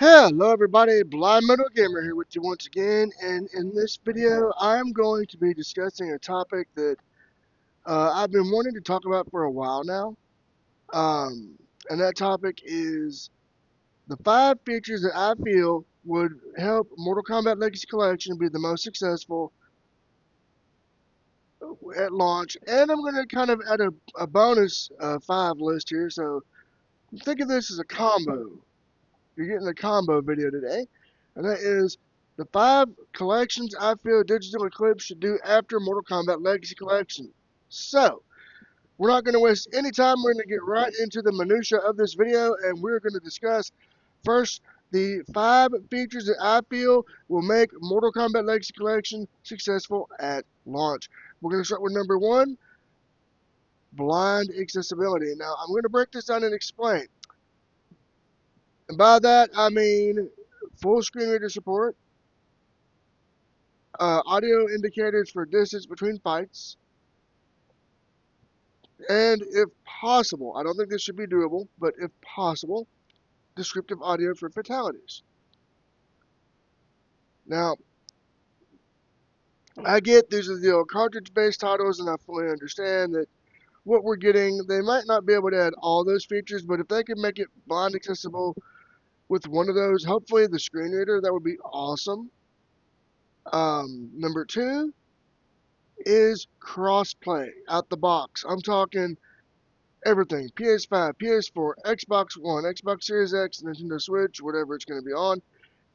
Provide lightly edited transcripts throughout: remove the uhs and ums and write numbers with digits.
Hello everybody, Blind Metal Gamer here with you once again, and in this video I'm going to be discussing a topic that I've been wanting to talk about for a while now, um, and that topic is the 5 features that I feel would help Mortal Kombat Legacy Collection be the most successful at launch, and I'm going to kind of add a bonus 5 list here, so think of this as a combo. You're getting a combo video today, and that is the 5 collections I feel Digital Eclipse should do after Mortal Kombat Legacy Collection. So, we're not going to waste any time. We're going to get right into the minutia of this video, and we're going to discuss first the 5 features that I feel will make Mortal Kombat Legacy Collection successful at launch. We're going to start with number 1, blind accessibility. Now, I'm going to break this down and explain. And by that, I mean full screen reader support, audio indicators for distance between fights, and if possible, I don't think this should be doable, but if possible, descriptive audio for fatalities. Now, I get these are the old cartridge-based titles, and I fully understand that what we're getting, they might not be able to add all those features, but if they can make it blind accessible with one of those, hopefully the screen reader, that would be awesome. Number 2 is crossplay out the box. I'm talking everything: PS5, PS4, Xbox One, Xbox Series X, Nintendo Switch, whatever it's going to be on.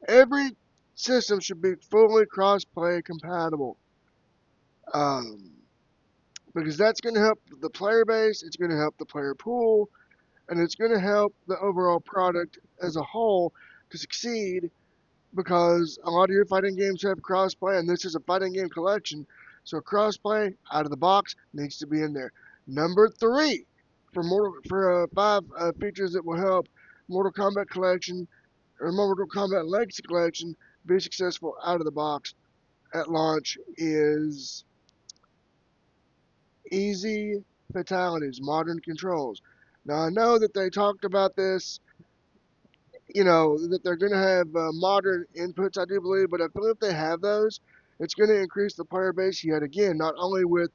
Every system should be fully cross-play compatible, um, because that's going to help the player base, it's going to help the player pool, and it's going to help the overall product as a whole to succeed, because a lot of your fighting games have cross-play, and this is a fighting game collection, so cross-play out of the box needs to be in there. Number 3, for 5 features that will help Mortal Kombat Collection or Mortal Kombat Legacy Collection be successful out of the box at launch is easy fatalities, modern controls. Now I know that they talked about this, that they're going to have modern inputs, I do believe, but I feel if they have those, it's going to increase the player base yet again, not only with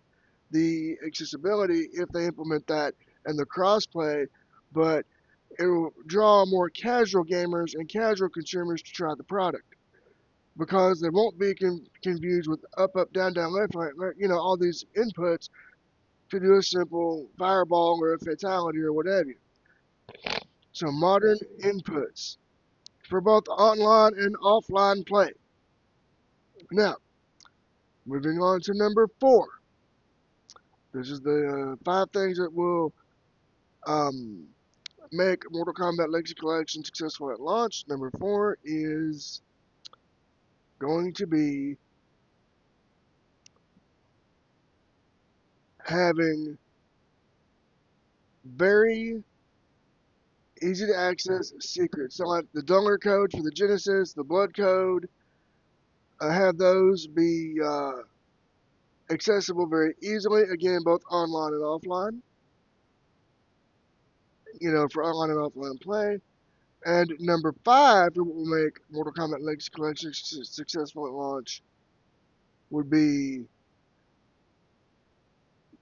the accessibility if they implement that and the crossplay, but it will draw more casual gamers and casual consumers to try the product, because they won't be confused with up, up, down, down, left, right, right, all these inputs to do a simple fireball or a fatality or whatever. So modern inputs for both online and offline play. Now, moving on to number 4. This is the 5 things that will um, make Mortal Kombat Legacy Collection successful at launch. Number 4 is going to be having very easy to access secrets. So like the Dunger code for the Genesis, the Blood code, have those be accessible very easily. Again, both online and offline. For online and offline play. And number 5, what will make Mortal Kombat Legacy Collection successful at launch, would be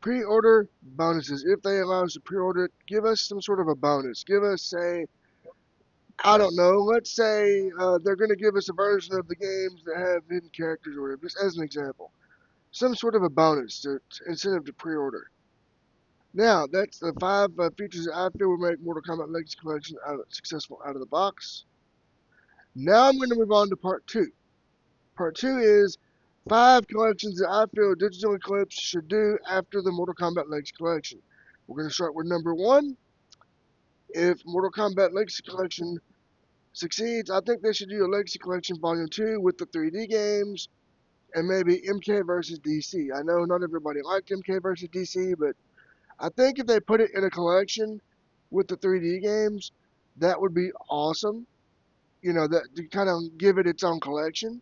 pre-order bonuses. If they allow us to pre-order it, give us some sort of a bonus. Give us, say, I don't know, let's say they're going to give us a version of the games that have hidden characters or whatever, just as an example. Some sort of a bonus incentive to pre-order. Now, that's the 5 features that I feel will make Mortal Kombat Legacy Collection successful out of the box. Now I'm going to move on to part 2. Part 2 is 5 collections that I feel Digital Eclipse should do after the Mortal Kombat Legacy Collection. We're going to start with number 1. If Mortal Kombat Legacy Collection succeeds, I think they should do a Legacy Collection Volume 2 with the 3D games and maybe MK versus DC. I know not everybody liked MK versus DC, but I think if they put it in a collection with the 3D games, that would be awesome. That to kind of give it its own collection.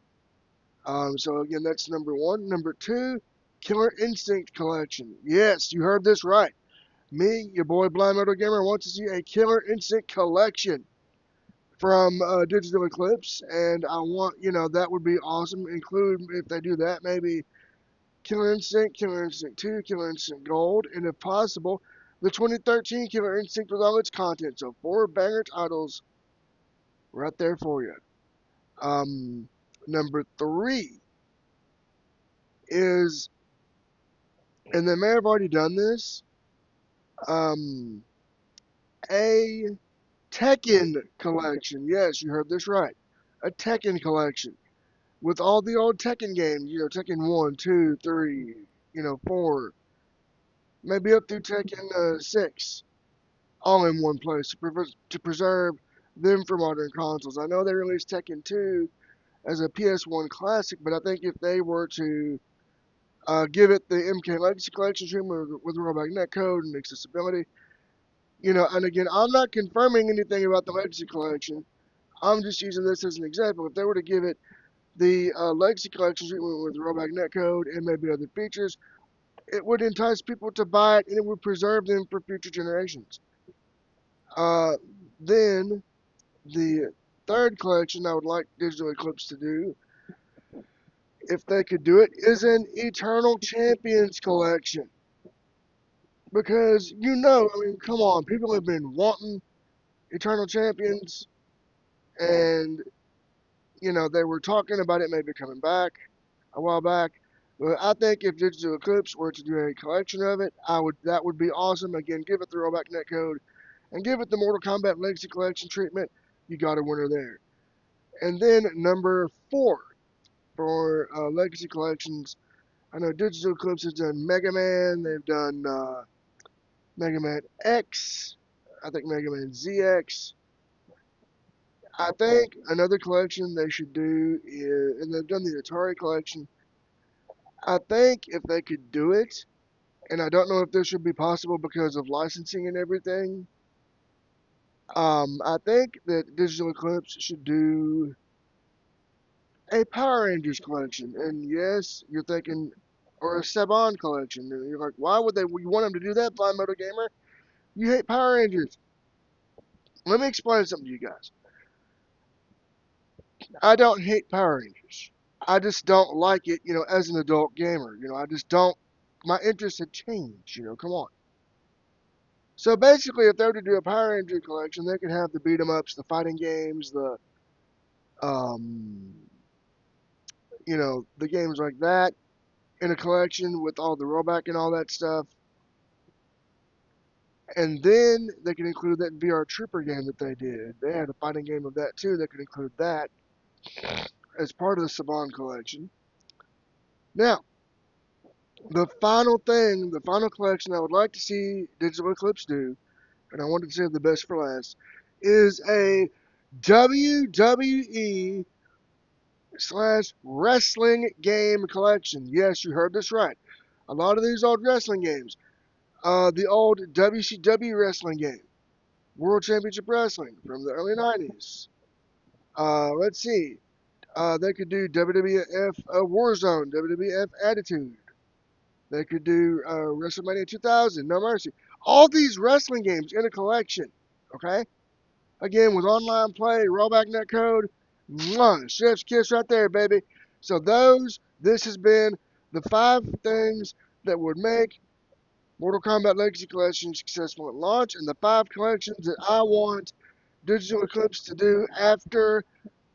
So again, that's number 1. Number 2, Killer Instinct Collection. Yes, you heard this right. Me, your boy Blind Metal Gamer, wants to see a Killer Instinct collection. from Digital Eclipse, and I want, that would be awesome. Include, if they do that, maybe Killer Instinct 2, Killer Instinct Gold, and if possible, the 2013 Killer Instinct with all its content. So 4 banger titles right there for you. Number 3 is, and they may have already done this, um, a Tekken collection. Yes, you heard this right. A Tekken collection with all the old Tekken games. Tekken 1, 2, 3, 4, maybe up through Tekken 6, all in one place to preserve them for modern consoles. I know they released Tekken 2 as a PS1 classic, but I think if they were to give it the MK Legacy Collection treatment with rollback netcode and accessibility, and again, I'm not confirming anything about the Legacy Collection. I'm just using this as an example. If they were to give it the Legacy Collection treatment with rollback netcode and maybe other features, it would entice people to buy it and it would preserve them for future generations. Uh, then the third collection I would like Digital Eclipse to do, if they could do it, is an Eternal Champions collection. Because, I mean, come on, people have been wanting Eternal Champions, and, they were talking about it maybe coming back a while back. But I think if Digital Eclipse were to do a collection of it, that would be awesome. Again, give it the rollback netcode and give it the Mortal Kombat Legacy Collection treatment. You got a winner there. And then number 4 for Legacy Collections. I know Digital Eclipse has done Mega Man. They've done Mega Man X. I think Mega Man ZX. I think another collection they should do is, and they've done the Atari collection. I think if they could do it, and I don't know if this would be possible because of licensing and everything. I think that Digital Eclipse should do a Power Rangers collection. And yes, you're thinking, or a Saban collection. And you're like, why would you want them to do that, Blind Moto Gamer? You hate Power Rangers. Let me explain something to you guys. I don't hate Power Rangers. I just don't like it, as an adult gamer. I just don't, my interests had changed, come on. So basically, if they were to do a Power Ranger collection, they could have the beat 'em ups, the fighting games, um, the games like that in a collection with all the rollback and all that stuff. And then they can include that VR Trooper game that they did. They had a fighting game of that too. They could include that as part of the Saban collection. Now, the final collection I would like to see Digital Eclipse do, and I wanted to save the best for last, is a WWE slash wrestling game collection. Yes, you heard this right. A lot of these old wrestling games. The old WCW wrestling game. World Championship Wrestling from the early 90s. Let's see. They could do WWF Warzone, WWF Attitude. They could do WrestleMania 2000, No Mercy. All these wrestling games in a collection. Okay? Again, with online play, rollback netcode. Mwah, chef's kiss right there, baby. So this has been the 5 things that would make Mortal Kombat Legacy Collection successful at launch, and the 5 collections that I want Digital Eclipse to do after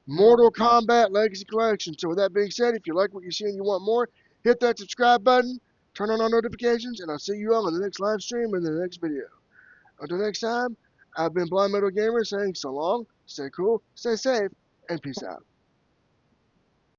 Mortal Kombat Legacy Collection. So with that being said, if you like what you see and you want more, hit that subscribe button, turn on all notifications, and I'll see you all in the next live stream and in the next video. Until next time, I've been Blind Metal Gamer saying so long, stay cool, stay safe, and peace out.